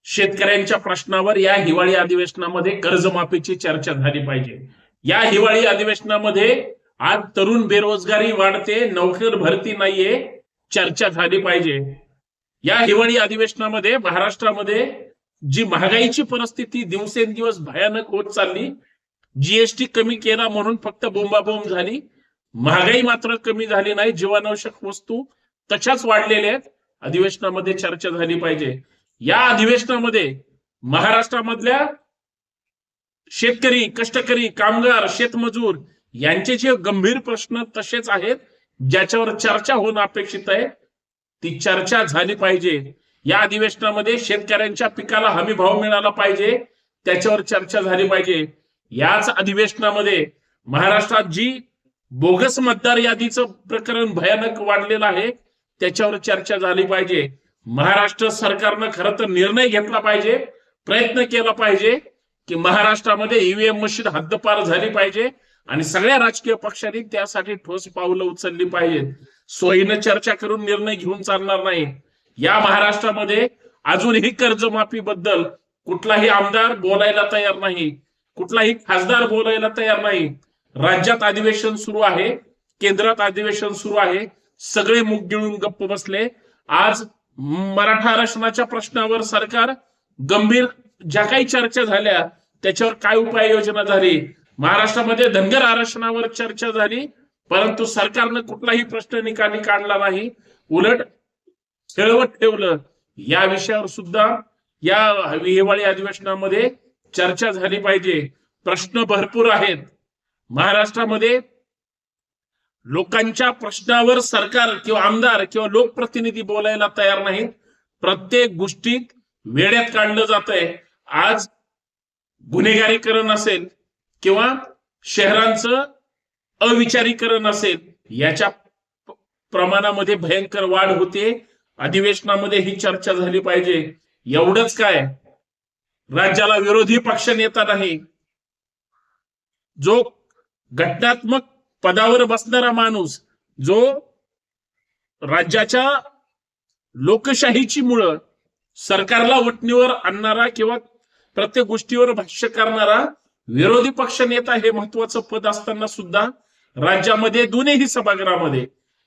शेतकऱ्यांच्या प्रश्नावर या हिवाळी अधिवेशनामध्ये कर्जमाफीची चर्चा झाली पाहिजे। या हिवाळी अधिवेशनामध्ये आज तरुण बेरोजगारी वाढते, नोकर भरती नाहीये, चर्चा झाली पाहिजे। या हिवाळी अधिवेशनामध्ये महाराष्ट्रामध्ये जी महागाईची परिस्थिती दिवसेंदिवस भयानक होत चालली, जीएसटी कमी केला म्हणून फक्त बोंबाबोंब झाली, महागाई मात्र कमी झाली नाही, जीवनावश्यक वस्तू तशाच वाढलेल्या आहेत। अधिवेशनामध्ये चर्चा झाली पाहिजे। या अधिवेशनामध्ये महाराष्ट्रामधल्या शेतकरी, कष्टकरी, कामगार, शेतमजूर यांचे जे गंभीर प्रश्न तसेच आहेत, ज्याच्यावर चर्चा होणं अपेक्षित आहे, ती चर्चा झाली पाहिजे। या अधिवेशनामध्ये शेतकऱ्यांच्या पिकाला हमी भाव मिळाला पाहिजे, त्याच्यावर चर्चा झाली पाहिजे। याच अधिवेशनामध्ये महाराष्ट्रात जी बोगस मतदार यादीचं प्रकरण भयानक वाढलेलं आहे, त्याच्यावर चर्चा झाली पाहिजे। महाराष्ट्र सरकारनं खरं तर निर्णय घेतला पाहिजे, प्रयत्न केला पाहिजे की महाराष्ट्रामध्ये ईव्हीएम मशीन हद्दपार झाली पाहिजे आणि सगळ्या राजकीय पक्षांनी त्यासाठी ठोस पावलं उचलली पाहिजेत। सोयीनं चर्चा करून निर्णय घेऊन चालणार नाही। या महाराष्ट्रामध्ये अजूनही कर्जमाफी बद्दल कुठलाही आमदार बोलायला तयार नाही, कुठलाही खासदार बोलायला तयार नाही। राज्यात अधिवेशन सुरू आहे, केंद्रात अधिवेशन सुरू आहे, सगळे मुख गिळून गप्प बसले। आज मराठा आरक्षणाच्या प्रश्नावर सरकार गंभीर ज्या काही चर्चा झाल्या त्याच्यावर काय उपाययोजना झाली, महाराष्ट्रामध्ये धनगर आरक्षणावर चर्चा झाली, परंतु सरकारनं कुठलाही प्रश्न निकाली काढला नाही, उलट खेळवत ठेवलं। या विषयावर सुद्धा या हिवाळी अधिवेशनामध्ये चर्चा झाली पाहिजे। प्रश्न भरपूर आहेत महाराष्ट्रामध्ये, लोकांच्या प्रश्नावर सरकार किंवा आमदार किंवा लोकप्रतिनिधी बोलायला तयार नाहीत। प्रत्येक गोष्टीत वेड्यात काढलं जातंय। आज गुन्हेगारीकरण असेल किंवा शहरांचं अविचारीकरण असेल, याच्या प्रमाणामध्ये भयंकर वाढ होते। अधिवेशनामध्ये ही चर्चा झाली पाहिजे। एवढंच काय, राज्याला विरोधी पक्ष नेता नाही, जो घटनात्मक पदावर बसणारा माणूस, जो राज्याच्या लोकशाहीची मुळं सरकारला वटणीवर आणणारा किंवा प्रत्येक गोष्टीवर भाष्य करणारा विरोधी पक्ष नेता हे महत्वाचं पद असताना सुद्धा राज्यामध्ये दोन्ही सभागृहामध्ये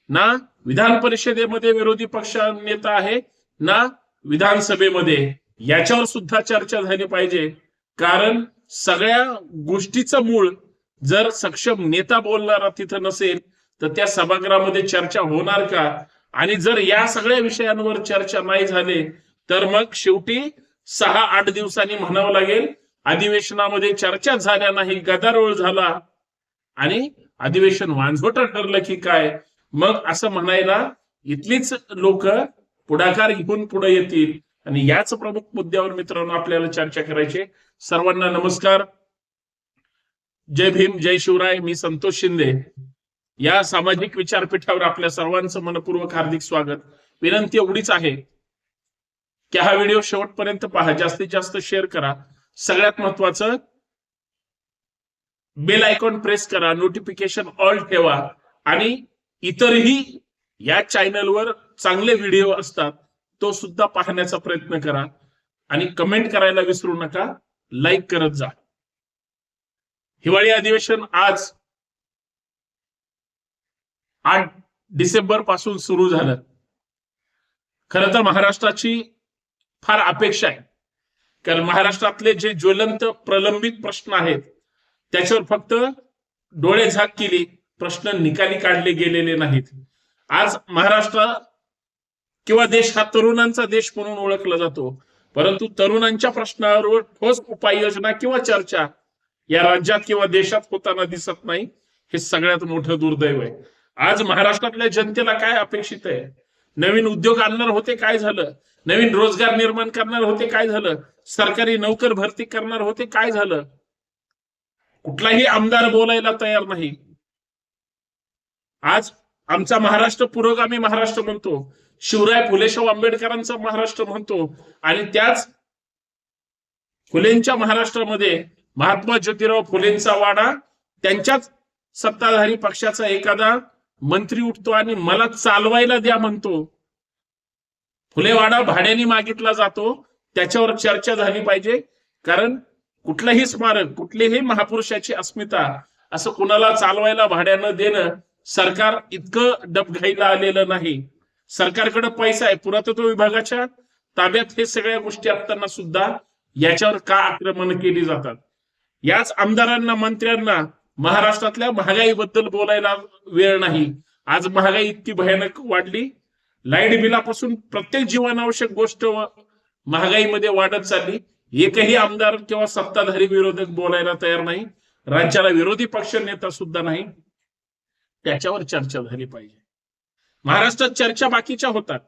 ना विधान परिषदेमध्ये विरोधी पक्ष नेता आहे ना विधानसभेमध्ये, याच्यावर सुद्धा चर्चा झाली पाहिजे। कारण सगळ्या गोष्टीचं मूळ जर सक्षम नेता बोलणारा तिथं नसेल तर त्या सभागृहामध्ये चर्चा होणार का? आणि जर या सगळ्या विषयांवर चर्चा नाही झाली तर मग शेवटी 6-8 दिवसांनी म्हणावं लागेल अधिवेशनामध्ये चर्चा झाल्या नाही, गदारोळ झाला आणि अधिवेशन वांझोटं ठरलं की काय, मग असं म्हणायला इथलीच लोक पुढाकार घेऊन पुढे येतील। आणि याच प्रमुख मुद्द्यावर मित्रांनो आपल्याला चर्चा करायची। सर्वांना नमस्कार, जय भीम, जय शिवराय। मी संतोष शिंदे। या सामाजिक विचारपीठावर आपल्या सर्वांचं मनपूर्वक हार्दिक स्वागत। विनंती एवढीच आहे की हा व्हिडिओ शेवटपर्यंत पहा, जास्तीत जास्त शेअर करा, सगळ्यात महत्वाचं बेल आयकॉन प्रेस करा, नोटिफिकेशन ऑल ठेवा आणि इतरही या चॅनलवर चांगले व्हिडिओ असतात तो सुद्धा पाहण्याचा प्रयत्न करा आणि कमेंट करायला विसरू नका, लाईक करत जा। हिवाळी अधिवेशन आज 8 डिसेंबर पासून सुरू झालं। खरं तर महाराष्ट्राची फार अपेक्षा आहे, कारण महाराष्ट्रातले जे ज्वलंत प्रलंबित प्रश्न आहेत त्याच्यावर फक्त डोळे झाक केली, प्रश्न निकाली काढले गेलेले नाहीत। आज महाराष्ट्र किंवा देश हा तरुणांचा देश म्हणून ओळखला जातो, परंतु तरुणांच्या प्रश्नावर ठोस उपाययोजना किंवा चर्चा या राज्यात किंवा देशात होताना दिसत नाही। हे सगळ्यात मोठं दुर्दैव आहे। आज महाराष्ट्रातल्या जनतेला काय अपेक्षित आहे? नवीन उद्योग आणणार होते, काय झालं? नवीन रोजगार निर्माण करणार होते, काय झालं? सरकारी नोकर भरती करणार होते, काय झालं? कुठलाही आमदार बोलायला तयार नाही। आज आमचा महाराष्ट्र पुरोगामी महाराष्ट्र म्हणतो, शिवराय फुलेशाह आंबेडकरांचा महाराष्ट्र म्हणतो आणि त्याच फुलेंच्या महाराष्ट्रामध्ये महात्मा ज्योतिराव फुलेंचा वाडा, त्यांच्याच सत्ताधारी पक्षाचा एखादा मंत्री उठतो आणि मला चालवायला द्या म्हणतो। फुलेवाडा भाड्याने मागितला जातो, त्याच्यावर चर्चा झाली पाहिजे. कारण कुठलंही स्मारक, कुठलीही महापुरुषाची अस्मिता असं कुणाला चालवायला भाड्यानं देणं सरकार इतकं डबघाईला आलेलं नाही. सरकारकडे पैसा आहे. पुरातत्व विभागाच्या ताब्यात हे सगळ्या गोष्टी असताना सुद्धा याच्यावर का आक्रमण केली जातात? याच आमदारांना, मंत्र्यांना महाराष्ट्रातल्या महागाईबद्दल बोलायला वेळ नाही. आज महागाई इतकी भयानक वाढली, लाईट बिलापासून प्रत्येक जीवनावश्यक गोष्ट महागाईमध्ये वाढत चालली. एकही आमदार किंवा सत्ताधारी विरोधक बोलायला तयार नाही. राज्याला विरोधी पक्ष नेता सुद्धा नाही. त्याच्यावर चर्चा झाली पाहिजे. महाराष्ट्रात चर्चा बाकीच्या होतात.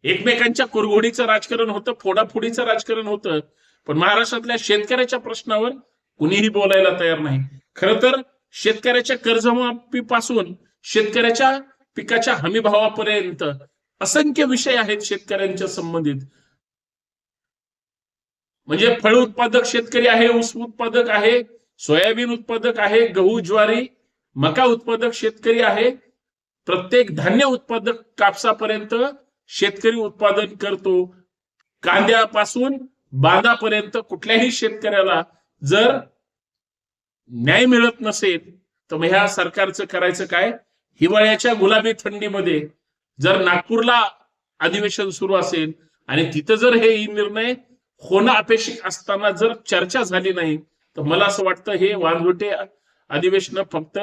एकमेकांच्या कुरघोडीचं राजकारण होतं, फोडाफोडीचं राजकारण होतं, पण महाराष्ट्रातल्या शेतकऱ्याच्या प्रश्नावर कुणीही बोलायला तयार नाही. खरं तर शेतकऱ्याच्या कर्जमाफीपासून शेतकऱ्याच्या पिकाच्या हमीभावापर्यंत असंख्य विषय आहेत शेतकऱ्यांच्या संबंधित. म्हणजे फळ उत्पादक शेतकरी आहे, ऊस उत्पादक आहे, सोयाबीन उत्पादक आहे, गहू ज्वारी मका उत्पादक शेतकरी आहे, प्रत्येक धान्य उत्पादक कापसापर्यंत शेतकरी उत्पादन करतो. कांद्यापासून बांधापर्यंत कुठल्याही शेतकऱ्याला जर न्याय मिळत नसेल तर मग ह्या सरकारचं करायचं काय? हिवाळ्याच्या गुलाबी थंडीमध्ये जर नागपूरला अधिवेशन सुरू असेल आणि तिथं जर हे निर्णय होणं अपेक्षित असताना जर चर्चा झाली नाही तर मला असं वाटतं हे वांझोटे अधिवेशन फक्त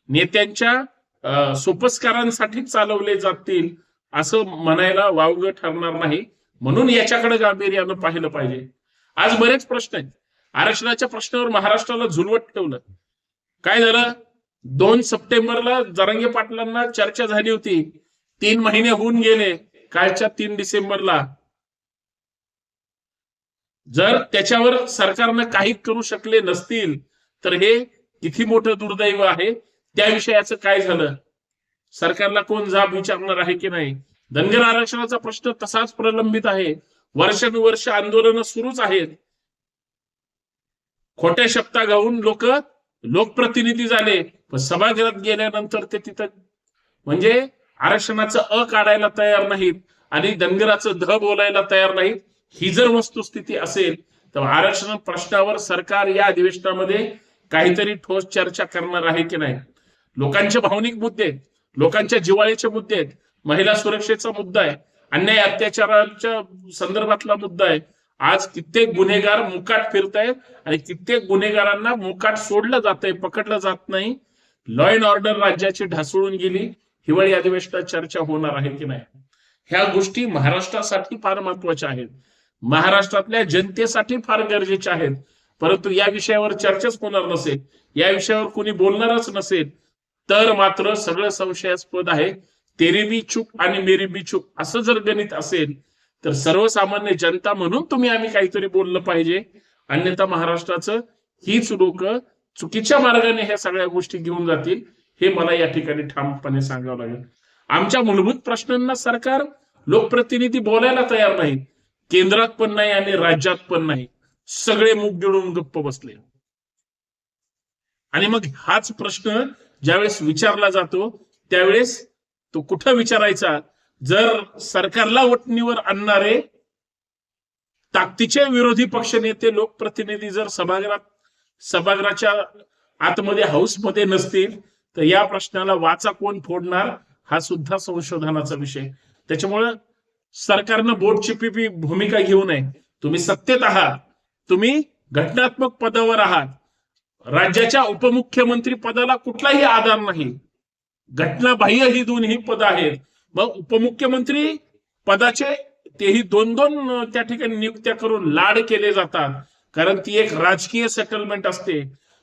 नेत्यांच्या सोपस्कारांसाठी चालवले जातील असं म्हणायला वावगं ठरणार नाही. म्हणून याच्याकडे गांभीर्यानं पाहिलं पाहिजे. आज बरेच प्रश्न आहेत. आरक्षणाच्या प्रश्नावर महाराष्ट्राला झुलवत ठेवलं. काय झालं? 2 सप्टेंबरला जरांगे पाटलांना चर्चा झाली होती. 3 महिने होऊन गेले. कालच्या 3 डिसेंबरला जर त्याच्यावर सरकारनं काही करू शकले नसतील तर हे किती मोठं दुर्दैव आहे. त्या विषयाचं काय झालं? सरकारला कोण जाब विचारणार आहे की नाही? धनगर आरक्षणाचा प्रश्न तसाच प्रलंबित आहे. वर्षानुवर्ष आंदोलनं सुरूच आहेत. खोट्या शब्दा गाऊन लोकप्रतिनिधी झाले, पण सभागृहात गेल्यानंतर ते तिथं म्हणजे आरक्षणाचं अ काढायला तयार नाहीत आणि धनगराचं ध बोलायला तयार नाहीत. ही जर वस्तुस्थिती असेल तर आरक्षण प्रश्नावर सरकार या अधिवेशनामध्ये काहीतरी ठोस चर्चा करणार आहे की नाही? लोकांचे भावनिक मुद्दे आहेत, लोकांच्या जिव्हाळ्याचे मुद्दे आहेत, महिला सुरक्षेचा मुद्दा आहे, अन्याय अत्याचाराच्या संदर्भातला मुद्दा आहे. आज कित्येक गुन्हेगार मुकाट फिरतायत आणि कित्येक गुन्हेगारांना मुकाट सोडलं जात आहे, पकडलं जात नाही. लॉ अँड ऑर्डर राज्याची ढासळून गेली. हिवाळी अधिवेशनात चर्चा होणार आहे की नाही? ह्या गोष्टी महाराष्ट्रासाठी फार महत्वाच्या आहेत, महाराष्ट्रातल्या जनतेसाठी फार गरजेच्या आहेत. परंतु या विषयावर चर्चाच होणार नसेल, या विषयावर कोणी बोलणारच नसेल तर मात्र सगळं संशयास्पद आहे. तेरी बी चूक आणि मेरी बी चूक असं जर गणित असेल तर सर्वसामान्य जनता म्हणून आम्ही काहीतरी बोललं पाहिजे. अन्यथा महाराष्ट्राचं हीच लोक चुकीच्या मार्गाने ह्या सगळ्या गोष्टी घेऊन जातील, हे मला या ठिकाणी ठामपणे सांगावं लागेल. आमच्या मूलभूत प्रश्नांना सरकार, लोकप्रतिनिधी बोलायला तयार नाहीत. केंद्रात पण नाही आणि राज्यात पण नाही. सगळे मुख गिळून गप्प बसले. आणि मग हाच प्रश्न ज्यावेळेस विचारला जातो त्यावेळेस तो कुठं विचारायचा? जर सरकारला वटणीवर आणणारे ताकदीचे विरोधी पक्ष नेते, लोकप्रतिनिधी जर सभागृहाच्या आतमध्ये हाऊसमध्ये नसतील तर या प्रश्नाला वाचा कोण फोडणार हा सुद्धा संशोधनाचा विषय. त्याच्यामुळे सरकारनं बोटचिपी भूमिका घेऊ नये. तुम्ही सत्तेत आहात, तुम्ही घटनात्मक पदावर आहात. राज्याच्या उपमुख्यमंत्री पदाला कुठलाही आधार नाही, घटनाबाह्य ही दोन्ही पद आहेत. मग उपमुख्यमंत्री पदाचे तेही 2-2 त्या ठिकाणी नियुक्त्या करून लाड केले जातात, कारण ती एक राजकीय सेटलमेंट असते.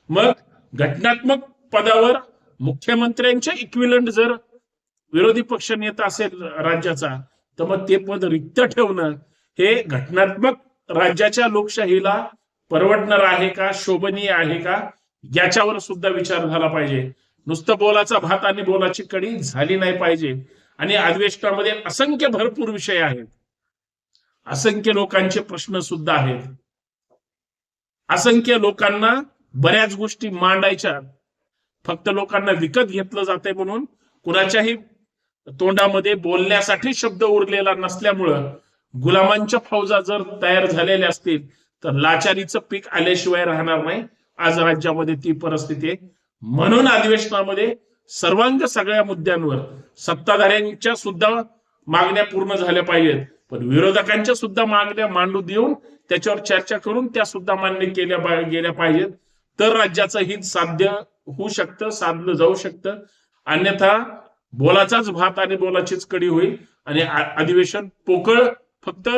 मग घटनात्मक पदावर मुख्यमंत्र्यांचे इक्विलंट जर विरोधी पक्ष नेता असेल राज्याचा तर मग ते पद रिक्त ठेवणं हे घटनात्मक राज्याच्या लोकशाहीला परवडणार आहे का, शोभनीय आहे का, याच्यावर सुद्धा विचार झाला पाहिजे. नुसतं बोलाचा भात आणि बोलाची कडी झाली नाही पाहिजे. आणि अधिवेशनामध्ये असंख्य भरपूर विषय आहेत, असंख्य लोकांचे प्रश्न सुद्धा आहेत, असंख्य लोकांना बऱ्याच गोष्टी मांडायच्या. फक्त लोकांना विकत घेतलं जाते म्हणून कुणाच्याही तोंडामध्ये बोलण्यासाठी शब्द उरलेला नसल्यामुळं गुलामांच्या फौजा जर तयार झालेल्या असतील तर लाचारीचं पीक आल्याशिवाय राहणार नाही. आज राज्यामध्ये ती परिस्थिती आहे. म्हणून अधिवेशनामध्ये सर्वांग सगळ्या मुद्द्यांवर सत्ताधाऱ्यांच्या सुद्धा मागण्या पूर्ण झाल्या पाहिजेत, पण विरोधकांच्या सुद्धा मागण्या मांडू देऊन त्याच्यावर चर्चा करून त्या सुद्धा मान्य केल्या गेल्या पाहिजेत. तर राज्याचं हित साध्य होऊ शकतं, साधलं जाऊ शकतं. अन्यथा बोलाचाच भात आणि बोलाचीच कडी होईल आणि अधिवेशन पोकळ फक्त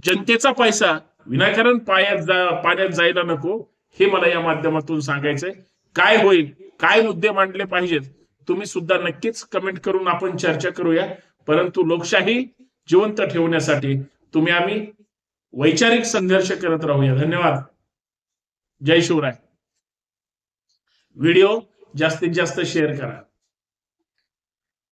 जनतेचा पैसा विनाकारण पाण्यात जायला नको, हे मला या माध्यमातून सांगायचंय. काय होईल, काय मुद्दे मांडले पाहिजेत, तुम्ही सुद्धा नक्कीच कमेंट करून आपण चर्चा करूया. परंतु लोकशाही जिवंत ठेवण्यासाठी तुम्ही आम्ही वैचारिक संघर्ष करत राहूया. धन्यवाद. जय शिवराय. व्हिडिओ जास्तीत जास्त शेअर करा.